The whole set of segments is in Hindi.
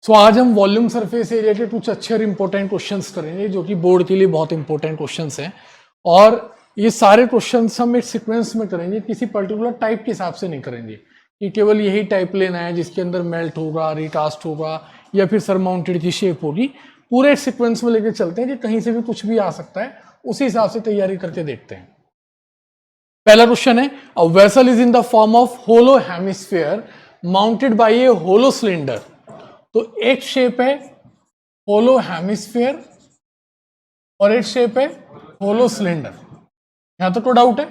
सो आज हम वॉल्यूम सरफेस एरिया के कुछ अच्छे और इंपॉर्टेंट क्वेश्चंस करेंगे जो कि बोर्ड के लिए बहुत इंपॉर्टेंट क्वेश्चंस हैं। और ये सारे क्वेश्चंस हम एक सीक्वेंस में करेंगे, किसी पर्टिकुलर टाइप के हिसाब से नहीं करेंगे कि केवल यही टाइप लेना है जिसके अंदर मेल्ट होगा, रिकास्ट होगा या फिर सरमाउंटेड की शेप होगी। पूरे एक सीक्वेंस में लेके चलते हैं कि कहीं से भी कुछ भी आ सकता है, उसी हिसाब से तैयारी करके देखते हैं। पहला क्वेश्चन है, a vessel is in the form of hollow hemisphere mounted by a hollow cylinder. तो एक शेप है होलो हेमिस्फीयर और एक शेप है होलो सिलेंडर। यहां तक तो डाउट है।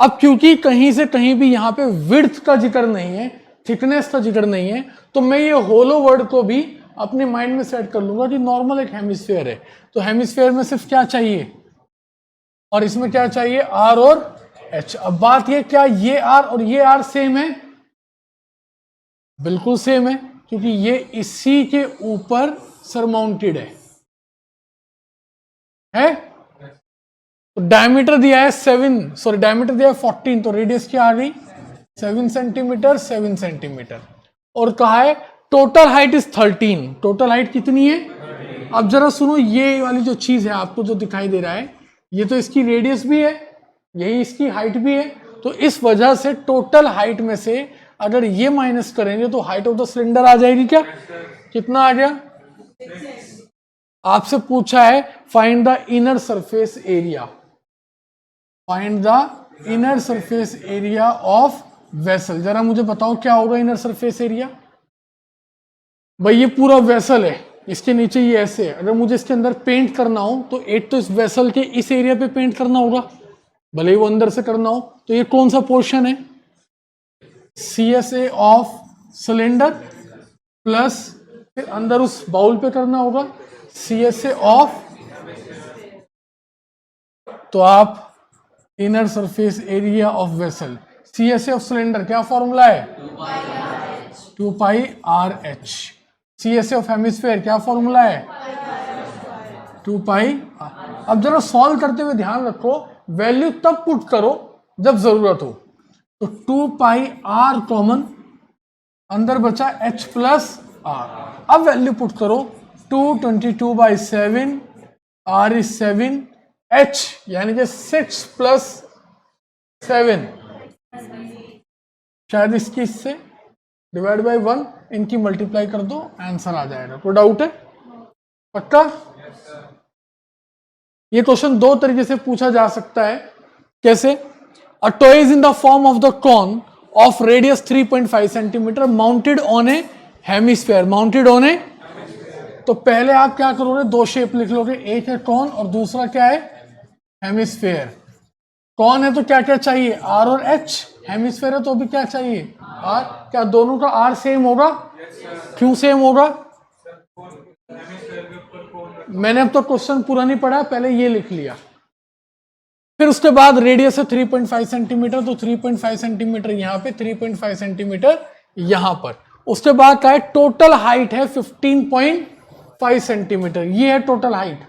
अब क्योंकि कहीं से कहीं भी यहां पे विड्थ का जिक्र नहीं है, थिकनेस का जिक्र नहीं है, तो मैं ये होलो वर्ड को भी अपने माइंड में सेट कर लूंगा कि नॉर्मल एक हेमिस्फीयर है। तो हेमिस्फीयर में सिर्फ क्या चाहिए और इसमें क्या चाहिए, आर और एच। अब बात ये, क्या ये आर और ये आर सेम है? बिल्कुल सेम है, क्योंकि ये इसी के ऊपर सरमाउंटेड है? तो डायमीटर दिया है 7, डायमीटर दिया है 14, तो रेडियस क्या आ गई 7 सेंटीमीटर 7 सेंटीमीटर। और कहा है total height is 13। Total height कितनी है? अब जरा सुनो, ये वाली जो चीज है आपको जो दिखाई दे रहा है, ये तो इसकी रेडियस भी है, यही इसकी हाइट भी है। तो इस वजह से टोटल हाइट में से अगर ये माइनस करेंगे तो हाइट ऑफ द सिलेंडर आ जाएगी क्या? कितना आ गया? आपसे पूछा है find the inner surface area. Find the inner surface area of vessel. जरा मुझे बताओ क्या होगा इनर सरफेस एरिया? भाई ये पूरा वेसल है, इसके नीचे ये ऐसे है। अगर मुझे इसके अंदर पेंट करना हो तो एक तो इस वेसल के इस एरिया पे पेंट करना होगा, भले ही वो अंदर से करना हो। तो ये कौन सा पोर्शन है? CSA ऑफ सिलेंडर प्लस फिर अंदर उस बाउल पे करना होगा CSA ऑफ। तो आप inner surface area of vessel, CSA of cylinder क्या फॉर्मूला है? 2 pi r h. CSA of hemisphere क्या फॉर्मूला है? 2 पाई। अब जरा सॉल्व करते हुए ध्यान रखो, वैल्यू तब पुट करो जब जरूरत हो। तो 2 पाई आर कॉमन, अंदर बचा h प्लस आर। अब वैल्यू पुट करो, 222/7, r इज 7, h यानी कि 6 प्लस 7, शायद इसकी इससे डिवाइड बाय 1, इनकी मल्टीप्लाई कर दो, आंसर आ जाएगा। कोई डाउट है? पक्का? ये क्वेश्चन दो तरीके से पूछा जा सकता है। कैसे? A toy is in the form of the cone of radius 3.5 centimetre mounted on a hemisphere. Mounted on a, तो पहले आप क्या करोगे, दो शेप लिख लोगे, एक है कॉन और दूसरा क्या है? हेमिस्फीयर। कॉन है तो क्या क्या चाहिए? आर और एच। हेमिस्फीयर है तो भी क्या चाहिए? आर। क्या दोनों का आर सेम होगा? क्यों सेम होगा? मैंने अब तो क्वेश्चन पूरा नहीं पढ़ा, पहले ये लिख लिया। फिर उसके बाद रेडियस है 3.5 सेंटीमीटर, तो 3.5 सेंटीमीटर यहां पे, 3.5 सेंटीमीटर यहां पर। उसके बाद क्या है? टोटल हाइट है 15.5 सेंटीमीटर, ये है टोटल हाइट।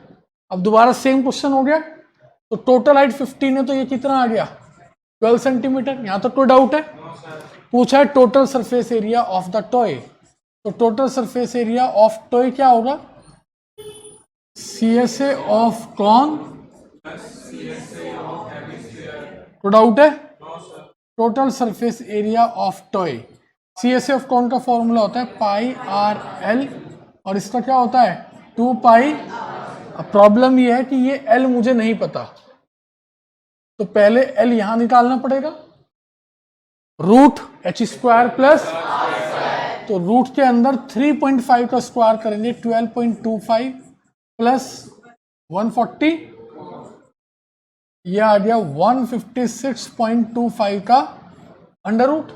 अब दोबारा सेम क्वेश्चन हो गया, तो टोटल हाइट 15 है तो ये कितना आ गया? 12 सेंटीमीटर। यहां तक कोई डाउट है? पूछा है total surface area of the toy. तो total surface area of toy क्या होगा? CSA of cone. तो डाउट है? Total surface area of toy, CSA of cone का फॉर्मूला होता है पाई आर एल, और इसका क्या होता है? 2 पाई। अब प्रॉब्लम ये है कि ये L मुझे नहीं पता, तो पहले L यहां निकालना पड़ेगा। रूट h स्क्वायर प्लस, तो रूट के अंदर 3.5 का स्क्वायर करेंगे, 12.25 प्लस 140, यह आ गया 156.25 का अंडर रूट,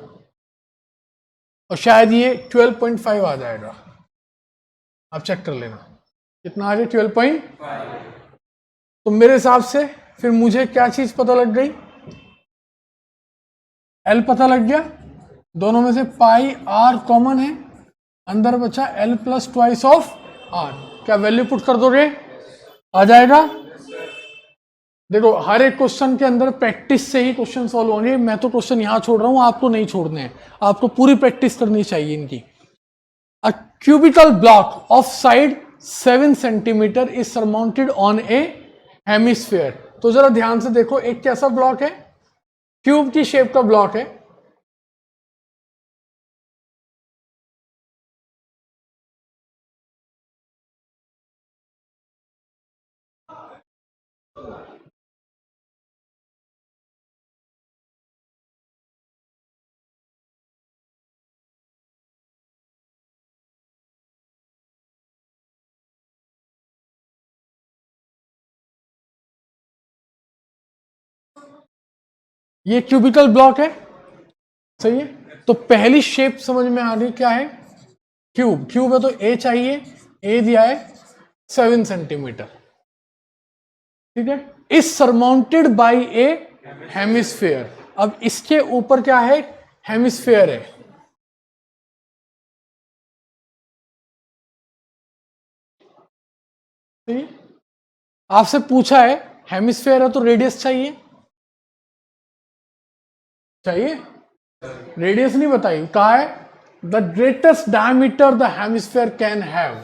और शायद ये 12.5 आ जाएगा। आप चेक कर लेना कितना आ गया, 12. तो मेरे हिसाब से फिर मुझे क्या चीज पता लग गई? L पता लग गया। दोनों में से पाई आर कॉमन है, अंदर बचा L plus twice of R. क्या वैल्यू पुट कर दोगे? आ जाएगा। देखो हर एक क्वेश्चन के अंदर प्रैक्टिस से ही क्वेश्चन सॉल्व होंगे। मैं तो क्वेश्चन यहां छोड़ रहा हूं, आपको नहीं छोड़ने हैं, आपको पूरी प्रैक्टिस करनी चाहिए इनकी। A cubical block of side 7 centimetre is surmounted on a hemisphere. तो जरा ध्यान से देखो, एक कैसा ब्लॉक है, क्यूब की शेप का ब्लॉक है, ये क्यूबिकल ब्लॉक है, सही है। तो पहली शेप समझ में आ रही क्या है, क्यूब। क्यूब है तो ए चाहिए, ए दिया है 7 सेंटीमीटर, ठीक है। Is surmounted bye A hemisphere. अब इसके ऊपर क्या है, हेमिस्फीयर है, ठीक है? आपसे पूछा है हेमिस्फीयर है तो रेडियस चाहिए, चाहिए, रेडियस नहीं बताई, कहा है the greatest diameter the hemisphere can have.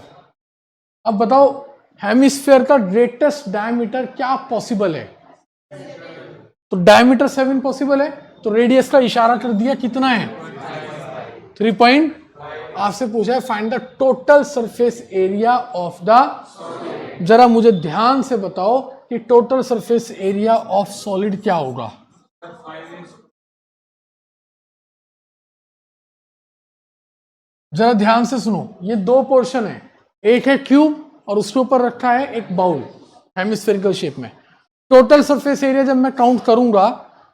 अब बताओ हेमिस्फीयर का ग्रेटेस्ट डायमीटर क्या पॉसिबल है, तो डायमीटर 7 पॉसिबल है, तो रेडियस का इशारा कर दिया, कितना है 3 पॉइंट। आपसे पूछा है find the total surface area of the, जरा मुझे ध्यान से बताओ कि total surface area of solid क्या होगा। जरा ध्यान से सुनो, ये दो पोर्शन है, एक है क्यूब और उसके ऊपर रखा है एक बाउल हेमिस्फेरिकल शेप में। टोटल सरफेस एरिया जब मैं काउंट करूंगा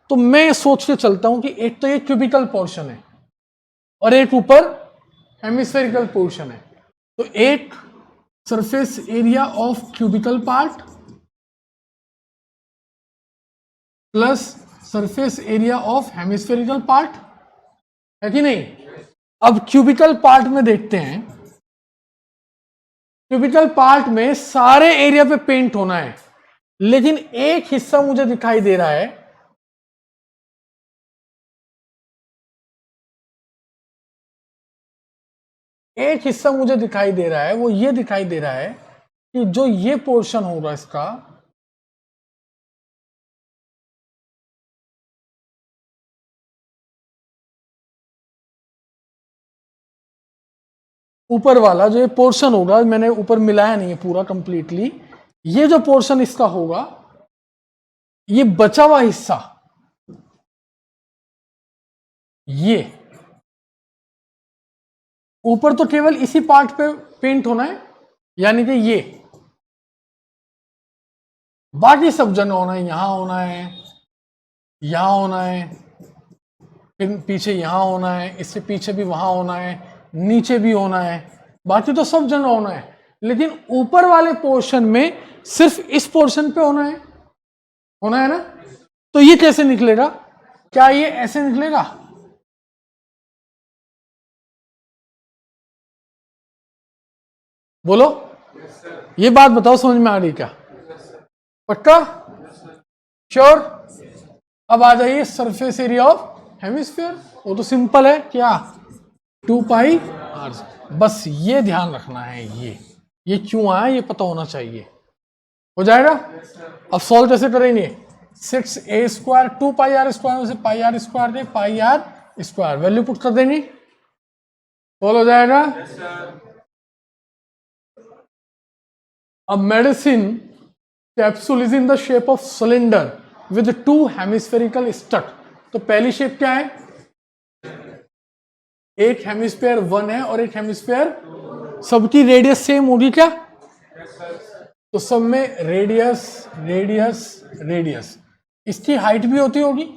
तो मैं सोच के चलता हूं कि एक तो ये क्यूबिकल पोर्शन है और एक ऊपर हेमिस्फेरिकल पोर्शन है। तो एक surface area of cubicle part plus surface area of hemispherical part, है कि नहीं। अब क्यूबिकल पार्ट में देखते हैं, क्यूबिकल पार्ट में सारे एरिया पे पेंट होना है, लेकिन एक हिस्सा मुझे दिखाई दे रहा है, एक हिस्सा मुझे दिखाई दे रहा है, वो ये दिखाई दे रहा है कि जो ये पोर्शन होगा इसका, ऊपर वाला जो ये पोर्शन होगा, मैंने ऊपर मिलाया नहीं है पूरा कंप्लीटली, ये जो पोर्शन इसका होगा, ये बचा हुआ हिस्सा, ये ऊपर तो केवल इसी पार्ट पे पेंट होना है, यानी कि ये, बाकी सब जगह होना है, यहां होना है, यहां होना है, फिर पीछे यहां होना है, इससे पीछे भी वहां होना है, नीचे भी होना है, बाकी तो सब जगह होना है, लेकिन ऊपर वाले पोर्शन में सिर्फ इस पोर्शन पे होना है ना। तो ये कैसे निकलेगा, क्या ये ऐसे निकलेगा, बोलो, ये बात बताओ समझ में आ रही क्या, पक्का, श्योर। अब आ जाइए सरफेस एरिया ऑफ हेमिस्फीयर, वो तो सिंपल है, क्या 2 पाई आर। बस ये ध्यान रखना है, ये क्यों आया ये पता होना चाहिए, हो जाएगा। अब सॉल्व कैसे करेंगे, 6a² 2 पाई आर स्क्वायर से पाई आर स्क्वायर दे, pi r square value put कर देंगे, सॉल्व हो जाएगा। अब medicine capsule is in the shape of cylinder with 2 hemispherical stuck. तो पहली शेप क्या है, एक हेमिस्फीयर 1 है और एक हेमिस्फीयर, सबकी रेडियस सेम होगी क्या, तो सब में रेडियस रेडियस रेडियस, इसकी हाइट भी होती होगी।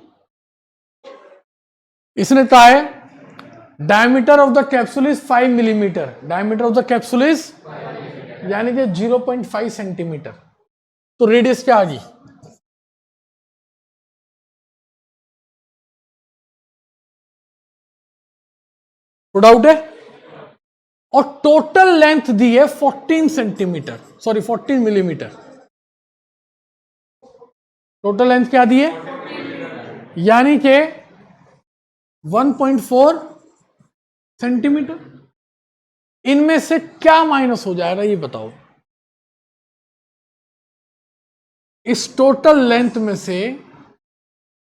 इसने कहा है diameter of the capsule is 5 millimetre, diameter of the capsule is यानी कि 0.5 सेंटीमीटर, तो रेडियस क्या आ गई, कोई डाउट है। और टोटल लेंथ दी है 14 centimetre, sorry 14 millimetre, total length क्या दी है, यानी कि 1.4 सेंटीमीटर। इनमें से क्या माइनस हो जाएगा ये बताओ। इस टोटल लेंथ में से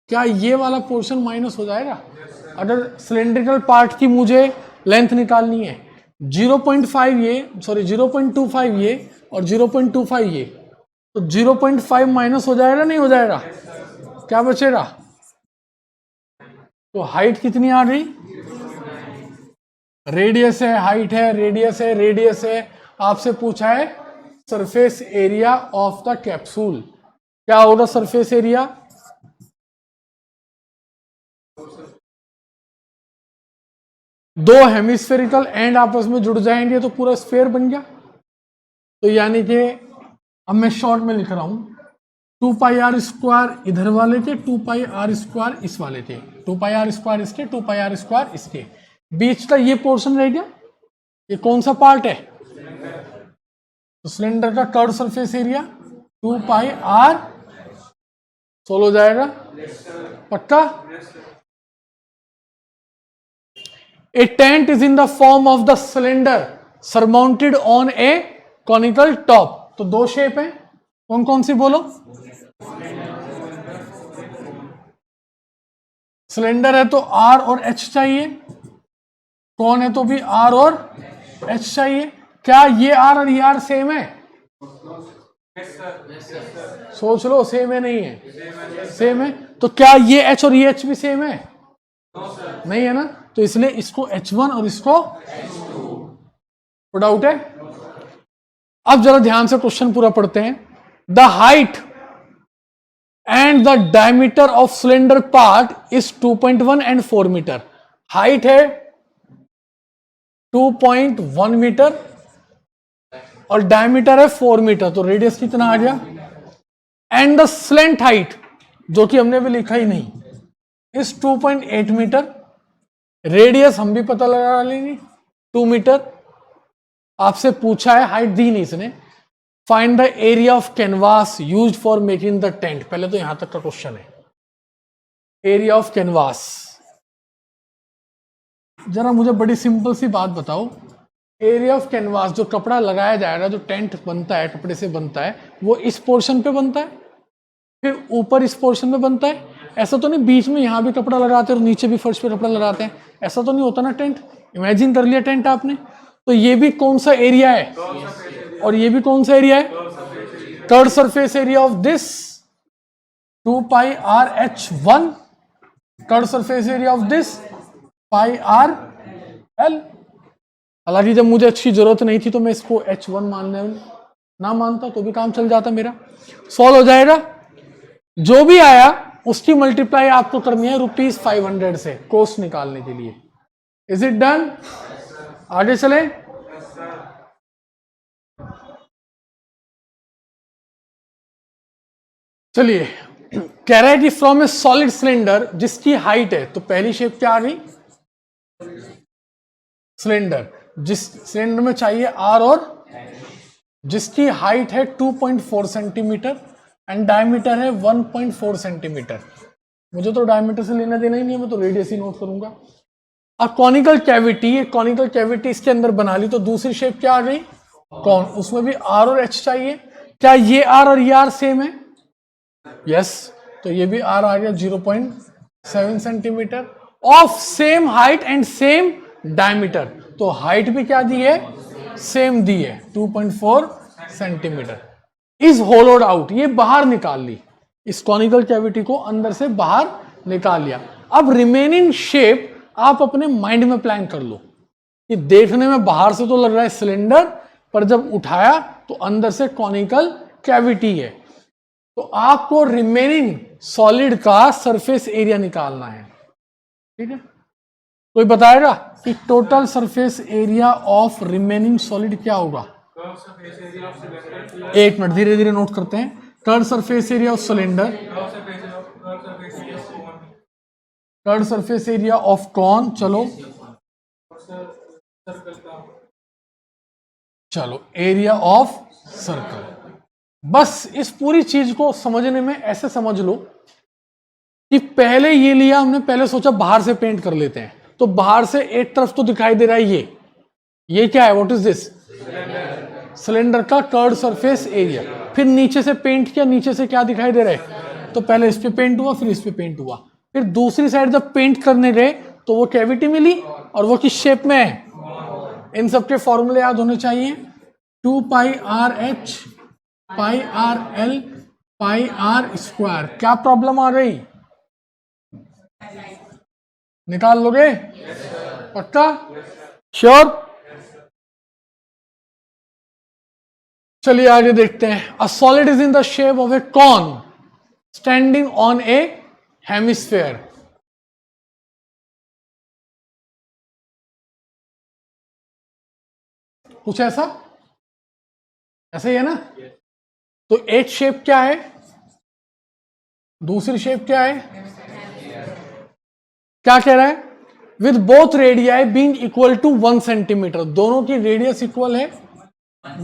क्या ये वाला पोर्शन माइनस हो जाएगा? अगर सिलेंड्रिकल पार्ट की मुझे लेंथ निकालनी है 0.5 ये, सॉरी 0.25 ये और 0.25 ये, तो 0.5 माइनस हो जाएगा नहीं हो जाएगा? क्या बचेगा? तो हाइट कितनी आ गई? रेडियस है, हाइट है, रेडियस है, रेडियस है। आपसे पूछा है surface area of the capsule, क्या होगा सरफेस एरिया? दो हेमिस्फेरिकल एंड आपस में जुड़ जाएंगे तो पूरा स्फेयर बन गया। तो यानी कि अब मैं शॉर्ट में लिख रहा हूं 2 पाई आर स्क्वायर इधर वाले थे, 2 पाई आर स्क्वायर इस वाले थे, 2 पाई आर स्क्वायर इसके, 2 पाई आर स्क्वायर इसके, बीच का ये पोर्शन रह गया। ये कौन सा पार्ट है? तो सिलेंडर का curve surface area 2 pi R solve हो जाएगा पक्का। A tent is in the form of the cylinder surmounted on a conical top। तो दो शेप है, कौन कौन सी बोलो? सिलेंडर है तो R और H चाहिए, कौन है तो भी R और H चाहिए। क्या ये R और ये R सेम है? सोच लो, सेम है नहीं है? सेम है। तो क्या ये H और ये H भी सेम है? नहीं है ना, तो इसलिए इसको H1 और इसको H2। डाउट है? अब जरा ध्यान से क्वेश्चन पूरा पढ़ते हैं। The height and the diameter of cylinder part is 2.1 and 4 metre. Height है 2.1 मीटर और डायमीटर है 4 मीटर, तो रेडियस कितना आ गया? एंड द स्लेंट हाइट, जो कि हमने भी लिखा ही नहीं, इज 2.8 मीटर। रेडियस हम भी पता लगा लेंगे 2 मीटर। आपसे पूछा है, हाइट दी नहीं इसने, find the area of canvas used for making the tent. पहले तो यहां तक का क्वेश्चन है, एरिया ऑफ कैनवास। जरा मुझे बड़ी सिंपल सी बात बताओ, एरिया ऑफ कैनवास जो कपड़ा लगाया जाएगा, जो टेंट बनता है कपड़े से बनता है, वो इस पोर्शन पे बनता है, फिर ऊपर इस पोर्शन में बनता है। ऐसा तो नहीं बीच में यहां भी कपड़ा लगाते हैं और नीचे भी फर्श पे कपड़ा लगाते हैं, ऐसा तो नहीं होता ना टेंट। इमेजिन कर लिया टेंट आपने, तो ये भी कौन सा एरिया है और ये भी कौन सा एरिया है? Curve surface area of this 2 pi R H1, curve surface area of this pi R L। हालांकि जब मुझे अच्छी जरूरत नहीं थी तो मैं इसको H1 मानने ना मानता तो भी काम चल जाता मेरा। सॉल्व हो जाएगा। जो भी आया उसकी मल्टीप्लाई आपको करनी है ₹500 से कॉस्ट निकालने के लिए। Is it done? आगे चले। चलिए, कह रहा है कि फ्रॉम ए सॉलिड सिलेंडर जिसकी हाइट है, तो पहली शेप क्या आ गई? सिलेंडर, जिस सिलेंडर में चाहिए R और जिसकी हाइट है 2.4 सेंटीमीटर एंड डायमीटर है 1.4 सेंटीमीटर। मुझे तो डायमीटर से लेना देना ही नहीं है, मैं तो रेडियस ही नोट करूंगा। अब कॉनिकल कैविटी, ये कॉनिकल कैविटी इसके अंदर बना ली, तो दूसरी शेप क्या आ गई? कौन, उसमें भी R और H चाहिए। क्या ये R और ये R सेम है? यस, तो ये भी R आ गया 0.7 centimetre of same height and same diameter. तो हाइट भी क्या दी है? सेम दी है 2.4 सेंटीमीटर। इज होलोड आउट, ये बाहर निकाल ली, इस कॉनिकल कैविटी को अंदर से बाहर निकाल लिया। अब रिमेनिंग शेप आप अपने माइंड में प्लान कर लो कि देखने में बाहर से तो लग रहा है सिलेंडर, पर जब उठाया तो अंदर से कॉनिकल कैविटी है। तो आपको रिमेनिंग सॉलिड का सरफेस एरिया निकालना है, ठीक है? कोई बताएगा कि total surface area of remaining solid क्या होगा? एक मिनट, धीरे धीरे नोट करते हैं। Curve surface area of cylinder, curve surface area of cone, चलो एरिया ऑफ सर्कल। बस इस पूरी चीज को समझने में ऐसे समझ लो कि पहले ये लिया हमने, पहले सोचा बाहर से पेंट कर लेते हैं, तो बाहर से एक तरफ तो दिखाई दे रहा है ये, ये क्या है, व्हाट इज दिस, सिलेंडर का कर्ड सरफेस एरिया। फिर नीचे से पेंट किया, नीचे से क्या दिखाई दे रहा है, तो पहले इस पे पेंट हुआ, फिर इस पे पेंट हुआ, फिर दूसरी साइड जब पेंट करने गए तो वो कैविटी मिली, और वो किस शेप में है, इन सबके फॉर्मूले याद होने चाहिए, 2 pi r h pi r l pi r square. क्या प्रॉब्लम आ गई, निकाल लोगे, पक्का, श्योर। चलिए आगे देखते हैं। A solid is in the shape of a cone standing on a hemisphere. कुछ ऐसा, ऐसा ही है ना। तो एक शेप क्या है, दूसरी शेप क्या है, क्या कह रहा है, with both radii being equal to 1 centimetre, दोनों की रेडियस इक्वल है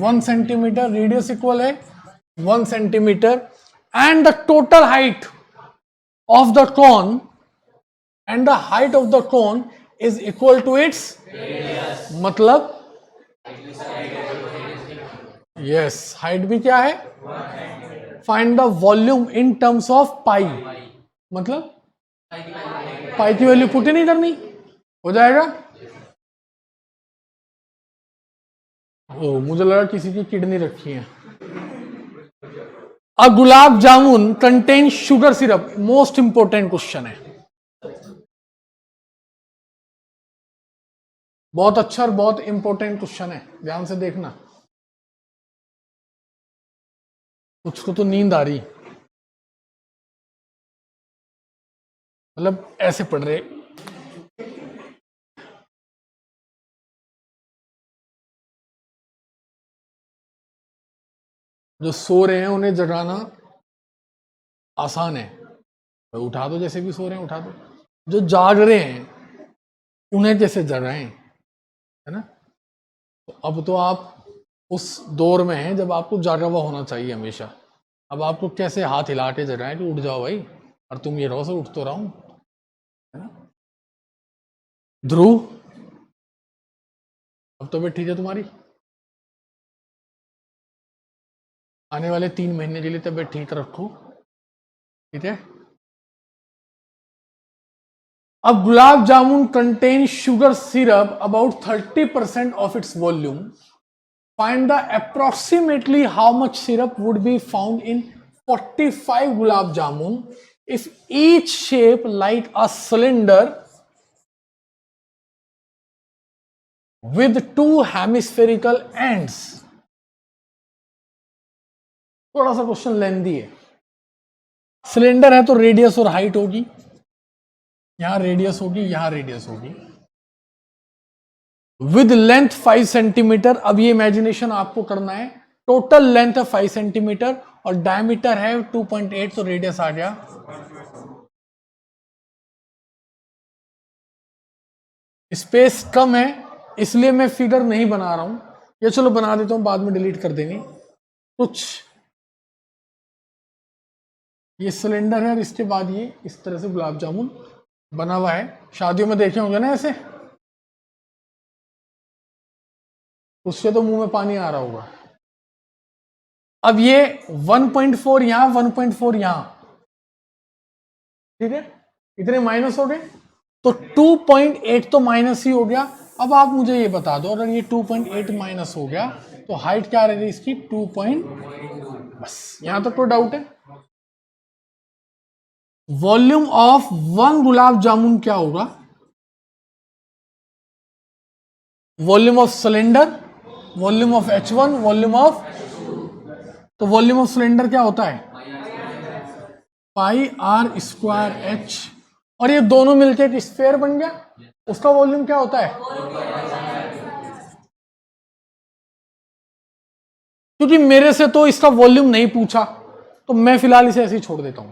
1 सेंटीमीटर, रेडियस इक्वल है 1 centimetre, and the total height of the cone and the height of the cone is equal to its, मतलब यस, हाइट भी क्या है, find the volume in terms of pi, मतलब पाई की वैल्यू पुट ही नहीं करनी, हो जाएगा। ओ, मुझे लगा किसी की किडनी रखी है। A gulab jamun contain sugar syrup, most important question है, बहुत अच्छा और बहुत इंपॉर्टेंट क्वेश्चन है, ध्यान से देखना। कुछ को तो नींद आ रही, मतलब ऐसे पढ़ रहे, जो सो रहे हैं उन्हें जगाना आसान है, तो उठा दो, जैसे भी सो रहे हैं उठा दो। जो जाग रहे हैं उन्हें कैसे जगाएं, है ना। तो अब तो आप उस दौर में हैं जब आपको जागा हुआ होना चाहिए हमेशा। अब आपको कैसे हाथ हिला के जगाएं कि उठ जाओ भाई, और तुम ये रहो से उठ तो रहा हूं, है ना। ध्रुव, अब तो ठीक है तुम्हारी, आने वाले 3 महीने के लिए तबीयत ठीक रखो, ठीक है। अब gulab jamun contain sugar syrup about 30% of its volume, find the approximately how much syrup would be found in 45 gulab jamun if each shape like a cylinder with 2 hemispherical ends। थोड़ा सा क्वेश्चन लेंदी है। सिलेंडर है तो रेडियस और हाइट होगी, यहां रेडियस होगी, यहां रेडियस होगी, विद लेंथ 5 सेंटीमीटर। अब ये इमेजिनेशन आपको करना है, टोटल लेंथ है 5 सेंटीमीटर और डायमीटर है 2.8, तो रेडियस आ गया, स्पेस कम है इसलिए मैं फिगर नहीं बना रहा हूं, ये चलो बना देता हूं, बाद में डिलीट कर देंगे। कुछ ये सिलेंडर है और इसके बाद ये इस तरह से गुलाब जामुन बना हुआ है, शादियों में देखे होंगे ना ऐसे, उससे तो मुंह में पानी आ रहा होगा। अब ये 1.4 यहां, 1.4 यहां, ठीक है, इतने माइनस हो गए, तो 2.8 तो माइनस ही हो गया। अब आप मुझे ये बता दो, अगर ये 2.8 माइनस हो गया तो हाइट क्या रहेगी इसकी, 2. बस यहां तक कोई डाउट है। वॉल्यूम ऑफ 1 गुलाब जामुन क्या होगा, volume of cylinder, volume of H1, volume of, तो वॉल्यूम ऑफ सिलेंडर क्या होता है, पाई आर स्क्वायर एच, और ये दोनों मिलके एक स्फीयर बन गया, उसका वॉल्यूम क्या होता है, क्योंकि मेरे से तो इसका वॉल्यूम नहीं पूछा तो मैं फिलहाल इसे ऐसे ही छोड़ देता हूं।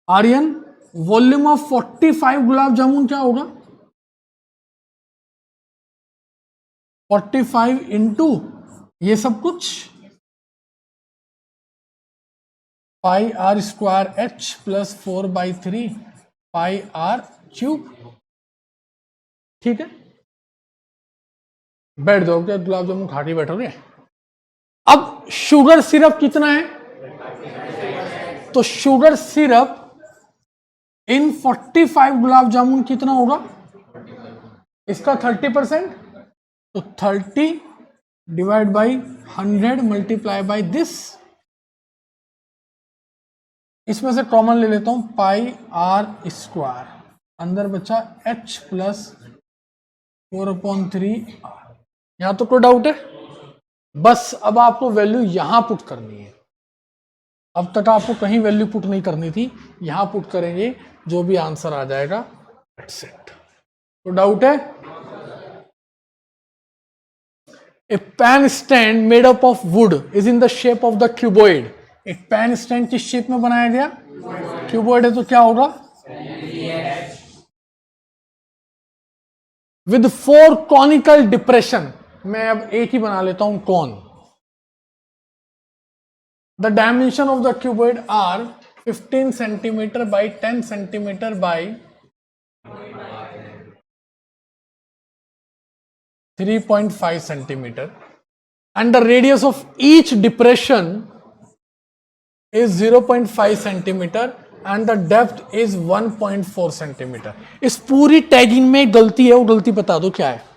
आर्यन, वॉल्यूम ऑफ 45 गुलाब जामुन क्या होगा, 45 इंटू ये सब कुछ pi r square h plus 4/3 pi r cube, ठीक है। बैठ जाओ, क्या गुलाब जामुन खा के बैठोगे? अब शुगर सिरप कितना है? तो शुगर सिरप इन 45 गुलाब जामुन कितना होगा? इसका 30%, तो 30 divide by 100 multiply by this. इसमें से कॉमन ले लेता हूं, पाई आर स्क्वायर, अंदर बचा h प्लस 4/3। यहां तो कोई डाउट है? बस अब आपको वैल्यू यहां पुट करनी है। अब तक आपको कहीं वैल्यू पुट नहीं करनी थी, यहां पुट करेंगे, जो भी आंसर आ जाएगा दैट्स इट। तो डाउट है? A pan stand made up of wood is in the shape of the cuboid. एक पैन स्टैंड किस शेप में बनाया गया? क्यूबॉइड है तो क्या होगा? With 4 conical depression. मैं अब एक ही बना लेता हूं, कौन। The dimension of the cuboid are 15 centimetre by 10 centimetre by 3.5 centimetre, and the radius of each depression is 0.5 centimetre and the depth is 1.4 centimetre. इस पूरी टैगिंग में गलती है, वो गलती बता दो क्या है।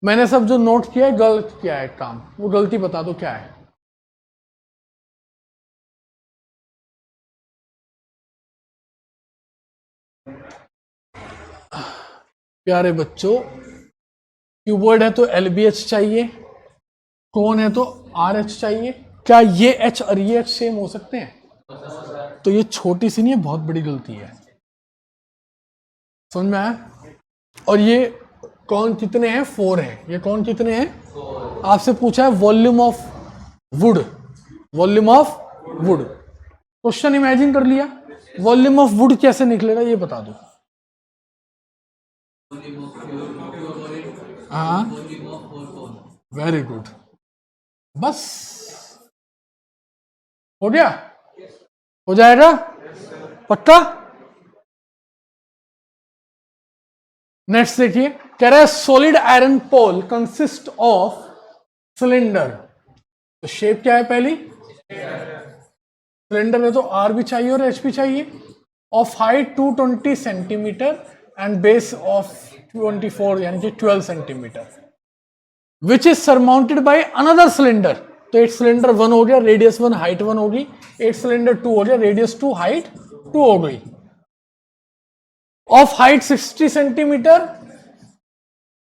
मैंने सब जो नोट किया है गलत किया है काम, वो गलती बता दो क्या है। प्यारे बच्चों, क्यूबॉइड है तो LBH चाहिए, कोन है तो RH चाहिए। क्या ये H और ये H सेम हो सकते हैं? तो ये छोटी सी नहीं है, बहुत बड़ी गलती है। समझ में आया? और ये कौन कितने हैं? 4 हैं। ये कौन कितने हैं? आपसे पूछा है volume of would, volume of would. Question imagine कर लिया, वॉल्यूम ऑफ वुड कैसे निकलेगा ये बता दो। हाँ, वेरी गुड, बस हो गया, हो जाएगा पक्का। नेक्स्ट देखिए, कह रहा है solid iron pole consist of cylinder. तो शेप क्या है पहली? सिलेंडर है तो आर भी चाहिए और एच भी चाहिए। Of height 220 centimetre and base of 24 यानी कि 12 centimetre, which is surmounted by another cylinder. तो एक सिलेंडर 1 हो गया, रेडियस 1 हाइट 1 होगी। एक सिलेंडर 2 हो गया, रेडियस 2 हाइट 2 हो गई। Of height 60 centimetre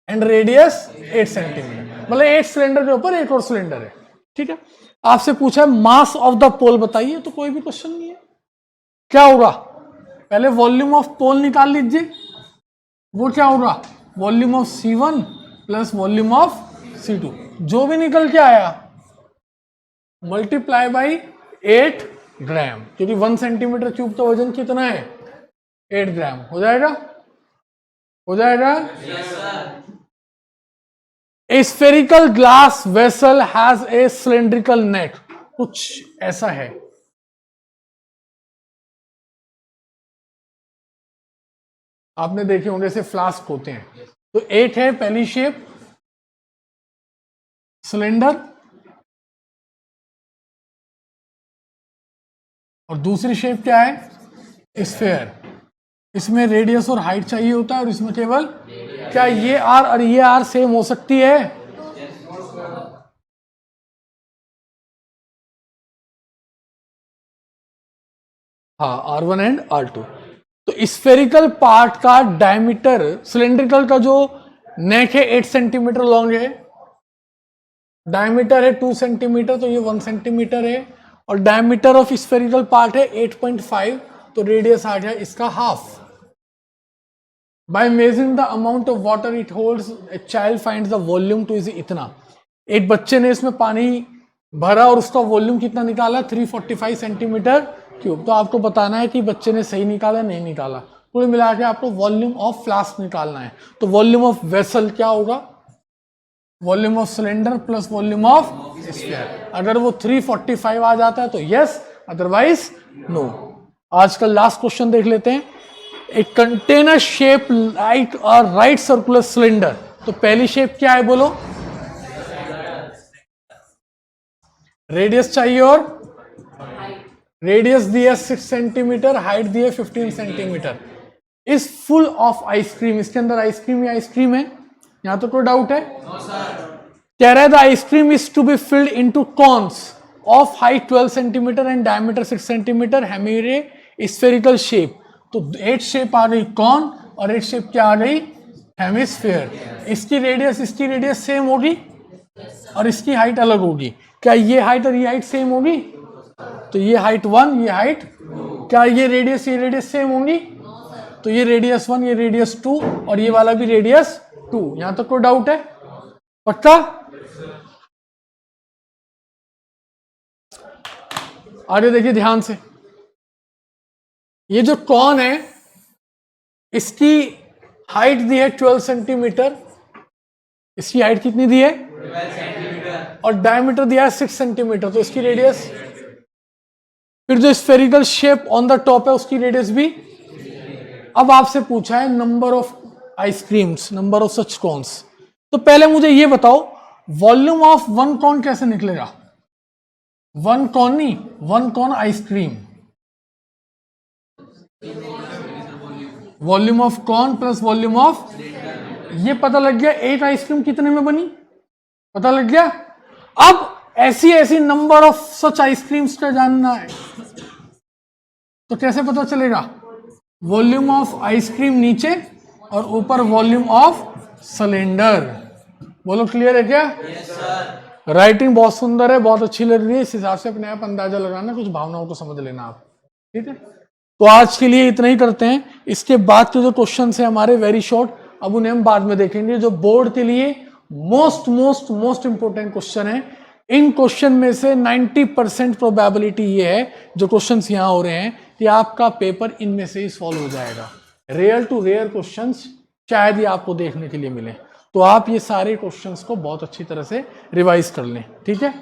and radius 8 centimetre, मतलब 8 सिलेंडर के ऊपर एक और सिलेंडर है। ठीक है, आपसे पूछा है मास ऑफ द पोल बताइए, तो कोई भी क्वेश्चन नहीं है। क्या होगा? पहले वॉल्यूम ऑफ पोल निकाल लीजिए, वो क्या होगा? Volume of C1 plus volume of C2, जो भी निकल के आया मल्टीप्लाई बाई 8 ग्राम, क्योंकि 1 सेंटीमीटर क्यूब का वजन कितना है? 8 ग्राम। हो जाएगा? हो जाएगा? A spherical glass vessel has a cylindrical neck. कुछ ऐसा है। आपने देखे होंगे ऐसे फ्लास्क होते हैं। तो एक है पहली शेप सिलेंडर, और दूसरी शेप क्या है? स्फेयर। इसमें रेडियस और हाइट चाहिए होता है, और इसमें केवल क्या ये आर और ये आर सेम हो सकती है? हाँ, R1 एंड R2। तो स्फेरिकल पार्ट का डायमीटर, सिलेंड्रिकल का जो नेक है 8 सेंटीमीटर लॉन्ग है, डायमीटर है 2 सेंटीमीटर, तो ये 1 सेंटीमीटर है, और डायमीटर ऑफ स्फेरिकल पार्ट है 8.5, तो रेडियस आ गया इसका half. By measuring the amount of water it holds a child finds the volume two is इतना। एक बच्चे ने इसमें पानी भरा और उसका वॉल्यूम कितना निकाला? 345 सेंटीमीटर क्यूब। तो आपको बताना है कि बच्चे ने सही निकाला नहीं निकाला। कुल मिला के आपको वॉल्यूम ऑफ फ्लास्क निकालना है। तो वॉल्यूम ऑफ वेसल क्या होगा? Volume of cylinder plus volume of sphere. अगर वो 345 आ जाता है तो यस, अदरवाइज नो। आज का लास्ट क्वेश्चन देख लेते हैं। ए कंटेनर शेप लाइक और राइट सर्कुलर सिलेंडर। तो पहली शेप क्या है बोलो? रेडियस चाहिए और रेडियस दिया 6 सेंटीमीटर, हाइट दिए 15 centimetre. Is full of ice cream. इसके अंदर आइसक्रीम ही आइसक्रीम है, यहां तो कोई डाउट है? कह रहा है the ice cream is to be filled into cones of height 12 centimetre and diameter 6 centimetre, hemispherical shape. तो 8 शेप आ गई कॉन और 8 शेप क्या आ गई? हेमिस्फेयर। इसकी रेडियस सेम होगी और इसकी हाइट अलग होगी। क्या ये हाइट और ये हाइट सेम होगी? तो ये हाइट 1, ये हाइट, क्या ये रेडियस सेम होंगी? तो ये रेडियस 1, ये रेडियस 2 और ये वाला भी रेडियस 2। यहां तक कोई डाउट है? पक्का? आगे देखिए ध्यान से, ये जो कॉन है इसकी हाइट दी है 12 सेंटीमीटर, इसकी हाइट कितनी दी है? 12 सेंटीमीटर, और डायमीटर दिया है 6 सेंटीमीटर, तो इसकी रेडियस। फिर जो spherical shape on the top है उसकी रेडियस भी। अब आपसे पूछा है number of ice creams, number of such cons. तो पहले मुझे ये बताओ वॉल्यूम ऑफ वन कॉन कैसे निकलेगा? वन कॉन नहीं, one cone ice cream, volume of cone plus volume of, ये पता लग गया। एक आइसक्रीम कितने में बनी पता लग गया। अब ऐसी नंबर ऑफ सच आइसक्रीम्स का जानना है, तो कैसे पता चलेगा? वॉल्यूम ऑफ आइसक्रीम नीचे और ऊपर वॉल्यूम ऑफ सिलेंडर। बोलो क्लियर है क्या? yes, sir. राइटिंग बहुत सुंदर है, बहुत अच्छी लग रही है, इस हिसाब से अपने आप अंदाजा लगाना, कुछ भावनाओं को समझ लेना आप, ठीक है? तो आज के लिए इतना ही करते हैं। इसके बाद के जो क्वेश्चन है हमारे वेरी शॉर्ट, अब उन्हें हम बाद में देखेंगे। जो बोर्ड के लिए मोस्ट इंपोर्टेंट क्वेश्चन है, इन क्वेश्चन में से 90% प्रोबेबिलिटी ये है जो क्वेश्चंस यहां हो रहे हैं कि आपका पेपर इनमें से ही सॉल्व हो जाएगा। रेयर टू रेयर क्वेश्चंस शायद ही आपको देखने के लिए मिले, तो आप ये सारे क्वेश्चंस को बहुत अच्छी तरह से रिवाइज कर लें, ठीक है?